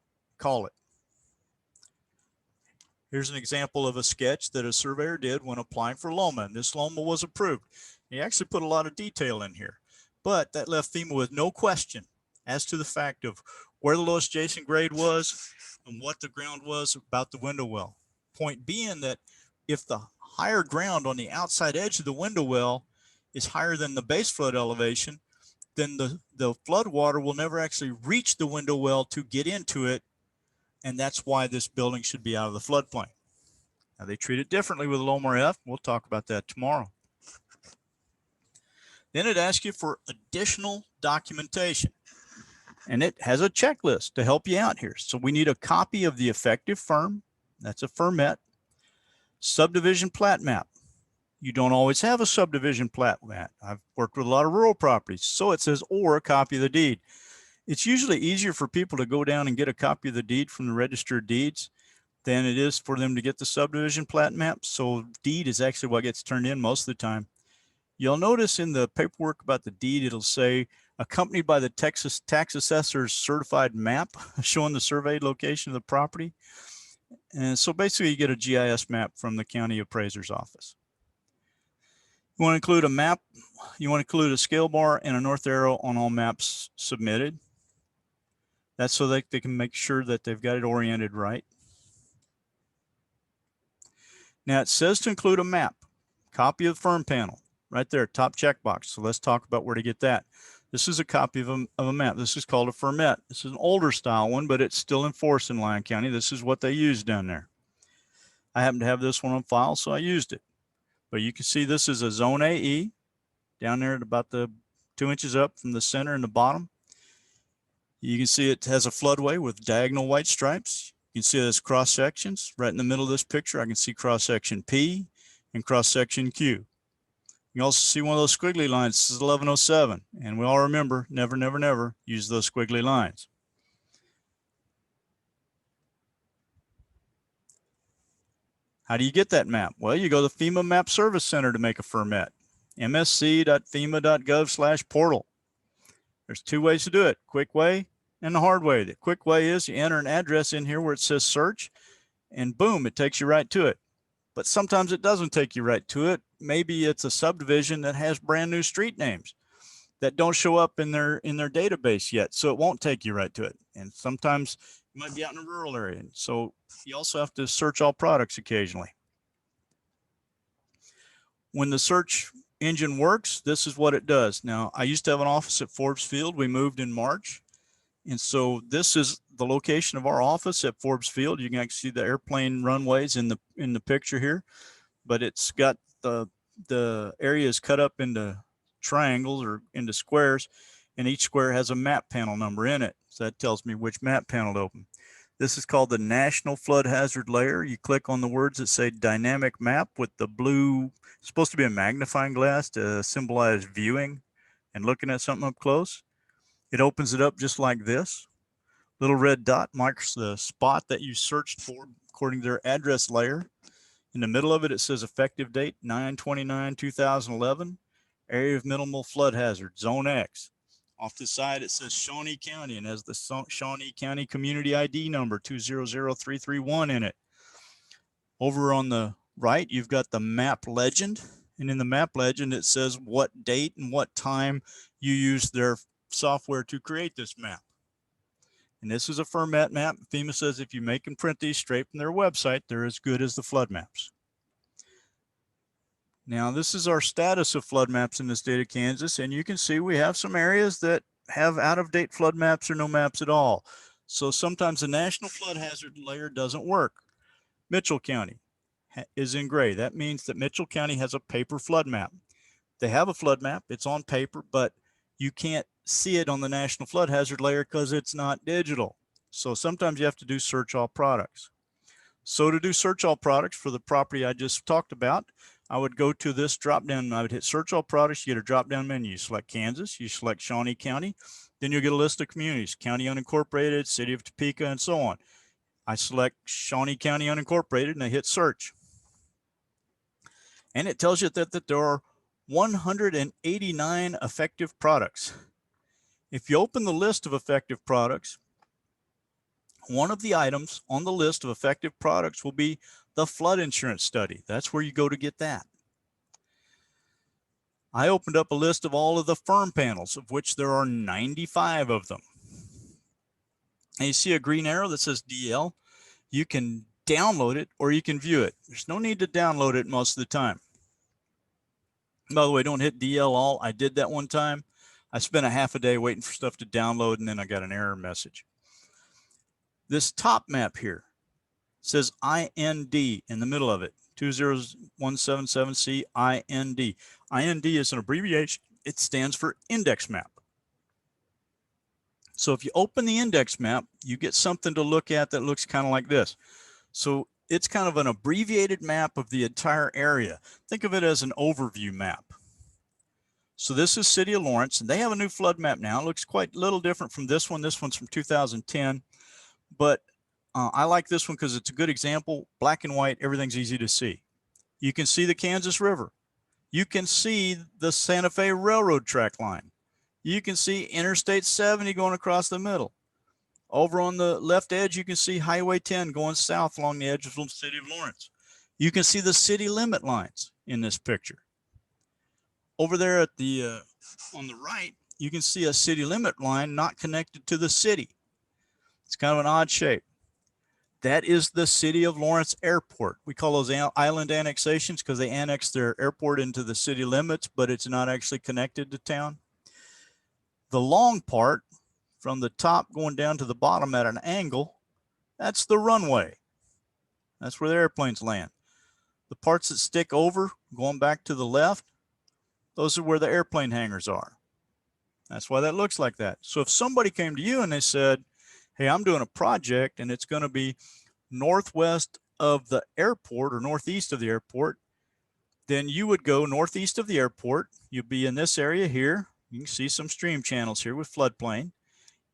Here's an example of a sketch that a surveyor did when applying for LOMA, and this LOMA was approved. He actually put a lot of detail in here, but that left FEMA with no question as to the fact of where the lowest adjacent grade was and what the ground was about the window well. Point being that if the higher ground on the outside edge of the window well is higher than the base flood elevation, then the flood water will never actually reach the window well to get into it. And that's why this building should be out of the floodplain. Now, they treat it differently with LOMR F. We'll talk about that tomorrow. Then it asks you for additional documentation. And it has a checklist to help you out here. So we need a copy of the effective firm. That's a firmet. Subdivision plat map. You don't always have a subdivision plat map. I've worked with a lot of rural properties. So it says, or a copy of the deed. It's usually easier for people to go down and get a copy of the deed from the register of deeds than it is for them to get the subdivision plat map. So deed is actually what gets turned in most of the time. You'll notice in the paperwork about the deed, it'll say accompanied by the Texas tax assessor's certified map showing the surveyed location of the property. And so basically you get a GIS map from the county appraiser's office. You want to include a map. You want to include a scale bar and a north arrow on all maps submitted. That's so that they can make sure that they've got it oriented right. Now it says to include a map, copy of the firm panel, right there, top checkbox. So let's talk about where to get that. This is a copy of a map. This is called a firmet. This is an older style one, but it's still enforced in Lyon County. This is what they use down there. I happen to have this one on file, so I used it. But you can see this is a zone AE down there at about the 2 inches up from the center and the bottom. You can see it has a floodway with diagonal white stripes. You can see there's cross sections right in the middle of this picture. I can see cross section P and cross section Q. You can also see one of those squiggly lines. This is 1107. And we all remember, never, never, never use those squiggly lines. How do you get that map? Well, you go to the FEMA Map Service Center to make a firmet. msc.fema.gov/portal. There's two ways to do it, quick way and the hard way. The quick way is you enter an address in here where it says search, and boom, it takes you right to it. But sometimes it doesn't take you right to it. Maybe it's a subdivision that has brand new street names that don't show up in their database yet. So it won't take you right to it. And sometimes you might be out in a rural area. So you also have to search all products occasionally. When the search engine works, this is what it does. Now, I used to have an office at Forbes Field. We moved in March. And so this is the location of our office at Forbes Field. You can actually see the airplane runways in the picture here, but it's got the area is cut up into triangles or into squares, and each square has a map panel number in it. So that tells me which map panel to open. This is called the National Flood Hazard Layer. You click on the words that say dynamic map with the blue, it's supposed to be a magnifying glass to symbolize viewing and looking at something up close. It opens it up just like this. Little red dot marks the spot that you searched for according to their address layer. In the middle of it, it says effective date 9/29/2011, area of minimal flood hazard, Zone X. Off the side, it says Shawnee County and has the Shawnee County Community ID number 200331 in it. Over on the right, you've got the map legend. And in the map legend, it says what date and what time you used their software to create this map. And this is a Fermat map. FEMA says if you make and print these straight from their website, they're as good as the flood maps. Now, this is our status of flood maps in the state of Kansas, and you can see we have some areas that have out-of-date flood maps or no maps at all. So sometimes the National Flood Hazard Layer doesn't work. Mitchell County is in gray. That means that Mitchell County has a paper flood map. They have a flood map. It's on paper, but you can't see it on the National Flood Hazard Layer because it's not digital. So sometimes you have to do search all products. So to do search all products for the property I just talked about, I would go to this drop down and I would hit search all products. You get a drop down menu. You select Kansas, you select Shawnee County, then you'll get a list of communities, county unincorporated, city of Topeka, and so on. I select Shawnee County unincorporated and I hit search. And it tells you that there are 189 effective products. If you open the list of effective products, one of the items on the list of effective products will be the flood insurance study. That's where you go to get that. I opened up a list of all of the firm panels, of which there are 95 of them. And you see a green arrow that says DL. You can download it or you can view it. There's no need to download it most of the time. By the way, don't hit DL all. I did that one time. I spent a half a day waiting for stuff to download, and then I got an error message. This top map here says IND in the middle of it, 20177C IND. IND is an abbreviation. It stands for index map. So if you open the index map, you get something to look at that looks kind of like this. So it's kind of an abbreviated map of the entire area. Think of it as an overview map. So this is City of Lawrence, and they have a new flood map now. It looks quite a little different from this one. This one's from 2010, but I like this one because it's a good example. Black and white, everything's easy to see. You can see the Kansas River. You can see the Santa Fe Railroad track line. You can see Interstate 70 going across the middle. Over on the left edge, you can see Highway 10 going south along the edge of the city of Lawrence. You can see the city limit lines in this picture. Over there at the on the right, you can see a city limit line not connected to the city. It's kind of an odd shape. That is the City of Lawrence Airport. We call those island annexations because they annex their airport into the city limits, but it's not actually connected to town. The long part from the top going down to the bottom at an angle, that's the runway. That's where the airplanes land. The parts that stick over going back to the left, those are where the airplane hangars are. That's why that looks like that. So if somebody came to you and they said, hey, I'm doing a project and it's going to be northwest of the airport or northeast of the airport, then you would go northeast of the airport. You'll be in this area here. You can see some stream channels here with floodplain.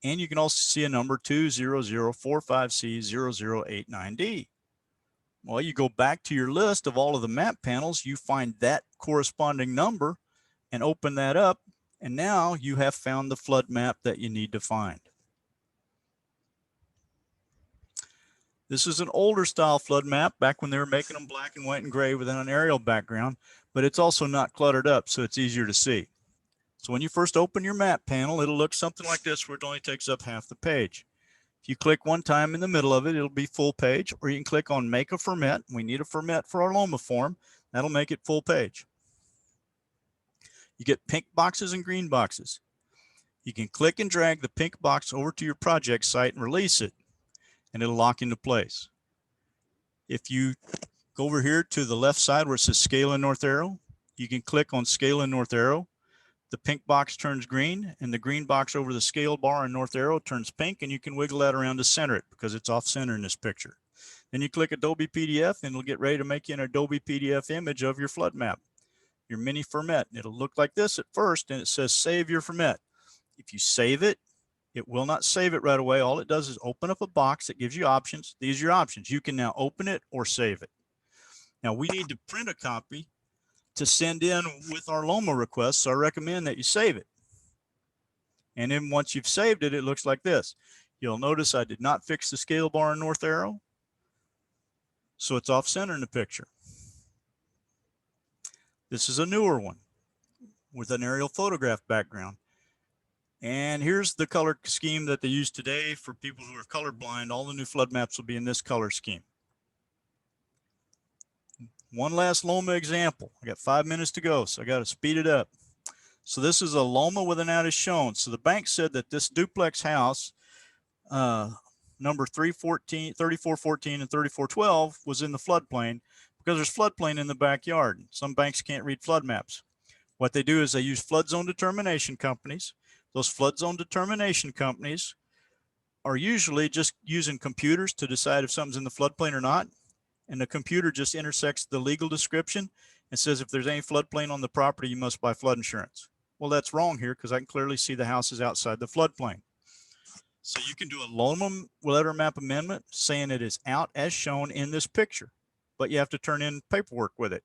And you can also see a number 20045C0089D. Well, you go back to your list of all of the map panels, you find that corresponding number and open that up. And now you have found the flood map that you need to find. This is an older style flood map back when they were making them black and white and gray with an aerial background, but it's also not cluttered up, so it's easier to see. So when you first open your map panel, it'll look something like this, where it only takes up half the page. If you click one time in the middle of it, it'll be full page, or you can click on make a ferment. We need a ferment for our LOMA form. That'll make it full page. You get pink boxes and green boxes. You can click and drag the pink box over to your project site and release it, and it'll lock into place. If you go over here to the left side where it says scale and north arrow, you can click on scale and north arrow. The pink box turns green, and the green box over the scale bar and north arrow turns pink, and you can wiggle that around to center it because it's off center in this picture. Then you click Adobe PDF, and it'll get ready to make you an Adobe PDF image of your flood map, your mini ferment. It'll look like this at first, and it says save your ferment. If you save it, it will not save it right away. All it does is open up a box that gives you options. These are your options. You can now open it or save it. Now we need to print a copy to send in with our LOMA request, so I recommend that you save it. And then once you've saved it, it looks like this. You'll notice I did not fix the scale bar and north arrow, so it's off center in the picture. This is a newer one with an aerial photograph background. And here's the color scheme that they use today for people who are colorblind. All the new flood maps will be in this color scheme. One last LOMA example. I got 5 minutes to go, so I got to speed it up. So this is a LOMA with an out as shown. So the bank said that this duplex house, number 3414 and 3412, was in the floodplain because there's floodplain in the backyard. Some banks can't read flood maps. What they do is they use flood zone determination companies. Those flood zone determination companies are usually just using computers to decide if something's in the floodplain or not. And the computer just intersects the legal description and says if there's any floodplain on the property, you must buy flood insurance. Well, that's wrong here because I can clearly see the house is outside the floodplain. So you can do a LOMA letter map amendment saying it is out as shown in this picture, but you have to turn in paperwork with it.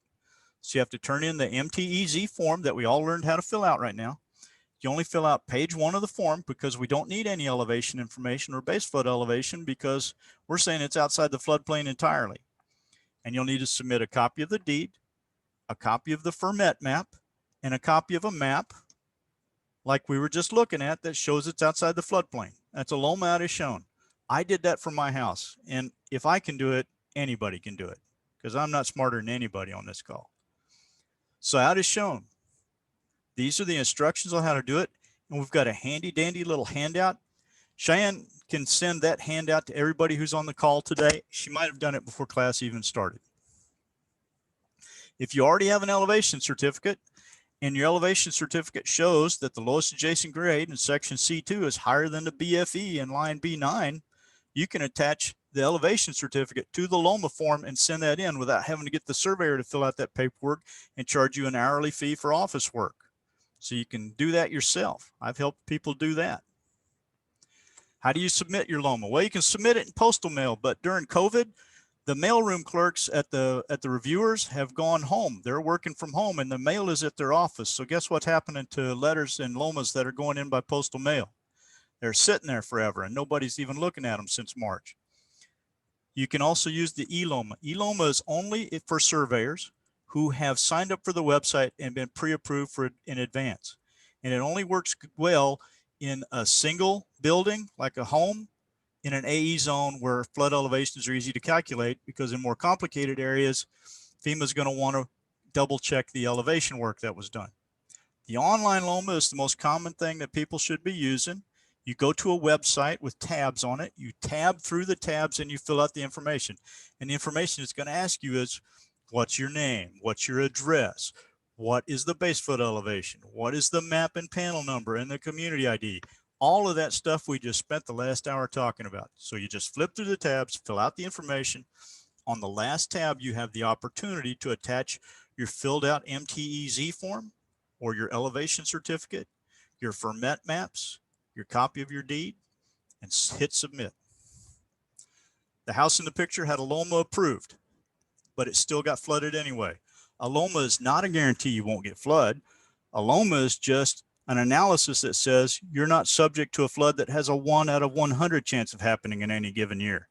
So you have to turn in the MTEZ form that we all learned how to fill out right now. You only fill out page 1 of the form because we don't need any elevation information or base flood elevation because we're saying it's outside the floodplain entirely. And you'll need to submit a copy of the deed, a copy of the ferment map, and a copy of a map like we were just looking at that shows it's outside the floodplain. That's a LOMA out as shown. I did that for my house, and if I can do it, anybody can do it because I'm not smarter than anybody on this call. So out as shown. These are the instructions on how to do it, and we've got a handy dandy little handout. Cheyenne can send that handout to everybody who's on the call today. She might have done it before class even started. If you already have an elevation certificate and your elevation certificate shows that the lowest adjacent grade in section C2 is higher than the BFE in line B9, you can attach the elevation certificate to the LOMA form and send that in without having to get the surveyor to fill out that paperwork and charge you an hourly fee for office work. So you can do that yourself. I've helped people do that. How do you submit your LOMA? Well, you can submit it in postal mail, but during COVID, the mailroom clerks at the reviewers have gone home. They're working from home and the mail is at their office. So guess what's happening to letters and LOMAs that are going in by postal mail? They're sitting there forever and nobody's even looking at them since March. You can also use the eLOMA. eLOMA is only for surveyors who have signed up for the website and been pre-approved for it in advance. And it only works well in a single building, like a home, in an AE zone where flood elevations are easy to calculate, because in more complicated areas, FEMA is going to want to double check the elevation work that was done. The online LOMA is the most common thing that people should be using. You go to a website with tabs on it, you tab through the tabs and you fill out the information. And the information it's going to ask you is, what's your name? What's your address? What is the base flood elevation? What is the map and panel number and the community ID? All of that stuff we just spent the last hour talking about. So you just flip through the tabs, fill out the information. On the last tab, you have the opportunity to attach your filled out MTEZ form or your elevation certificate, your ferment maps, your copy of your deed, and hit submit. The house in the picture had a LOMA approved, but it still got flooded anyway. A LOMA is not a guarantee you won't get flood. A LOMA is just an analysis that says you're not subject to a flood that has a 1 out of 100 chance of happening in any given year.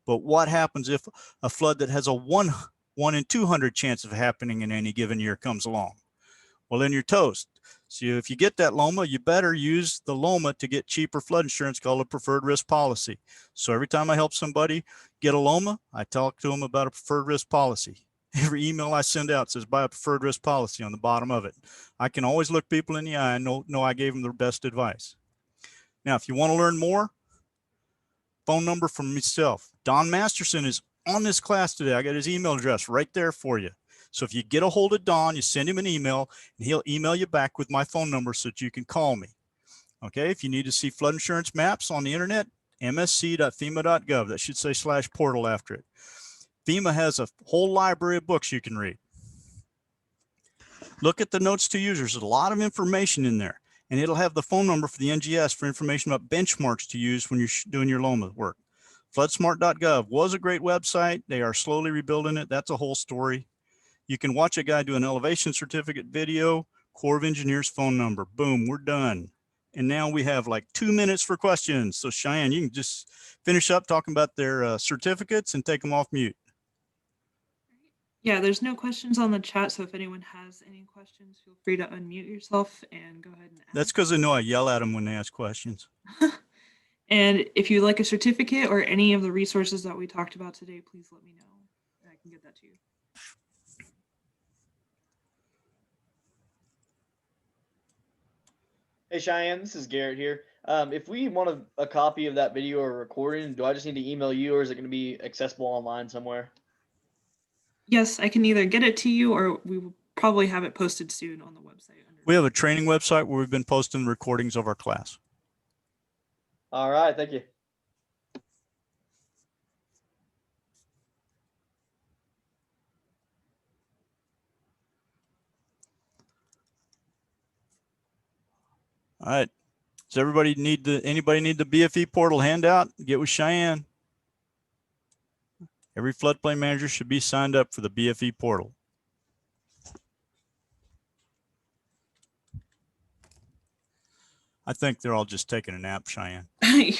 But what happens if a flood that has a 1 in 200 chance of happening in any given year comes along? Well, then you're toast. So if you get that LOMA, you better use the LOMA to get cheaper flood insurance called a preferred risk policy. So every time I help somebody get a LOMA, I talk to them about a preferred risk policy. Every email I send out says buy a preferred risk policy on the bottom of it. I can always look people in the eye and know I gave them the best advice. Now, if you want to learn more, phone number from myself. Don Masterson is on this class today. I got his email address right there for you. So if you get a hold of Don, you send him an email and he'll email you back with my phone number so that you can call me. Okay, if you need to see flood insurance maps on the internet, msc.fema.gov. That should say /portal after it. FEMA has a whole library of books you can read. Look at the notes to users. There's a lot of information in there, and it'll have the phone number for the NGS for information about benchmarks to use when you're doing your LOMA work. Floodsmart.gov was a great website. They are slowly rebuilding it. That's a whole story. You can watch a guy do an elevation certificate video, Corps of Engineers phone number. Boom, we're done. And now we have like 2 minutes for questions. So Cheyenne, you can just finish up talking about their certificates and take them off mute. Yeah, there's no questions on the chat, so if anyone has any questions, feel free to unmute yourself and go ahead and ask. That's because I know I yell at them when they ask questions. And if you'd like a certificate or any of the resources that we talked about today, please let me know and I can get that to you. Hey Cheyenne, this is Garrett here. If we want a copy of that video or recording, do I just need to email you, or is it going to be accessible online somewhere? Yes, I can either get it to you or we will probably have it posted soon on the website. We have a training website where we've been posting recordings of our class. All right, thank you. All right. Does anybody need the BFE portal handout? Get with Cheyenne. Every floodplain manager should be signed up for the BFE portal. I think they're all just taking a nap, Cheyenne. Yeah.